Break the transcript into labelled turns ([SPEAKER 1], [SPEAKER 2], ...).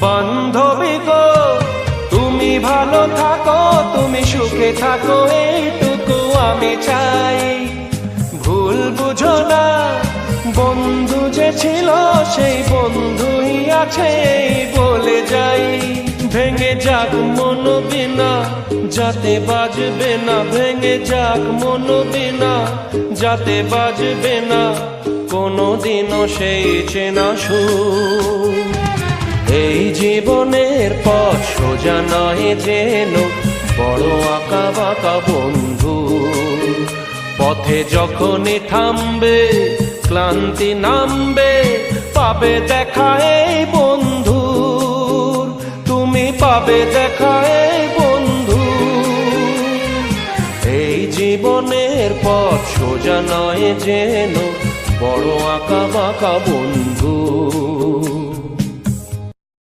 [SPEAKER 1] বান্ধবী গো তুমি ভালো থাকো, তুমি সুখে থাকো, এইটুকু আমি চাই। ভুল বুঝো না, বন্ধু যে ছিল সেই বন্ধুই আছে এই বলে যাই। ভেঙে যাক মন বিনা যাতে বাজবে না, ভেঙে যাক মন বিনা যাতে বাজবে না কোনোদিনও সেই চেনা সুর। এই জীবনের পথ সোজা নয় যেন বড় আঁকা বাঁকা বন্ধু। পথে যখনই থামবে ক্লান্তি নামবে, পাবে দেখা এই বন্ধু, তুমি পাবে দেখা এই বন্ধু। এই জীবনের পথ সোজা নয় যেন বড় আঁকা বাঁকা বন্ধু।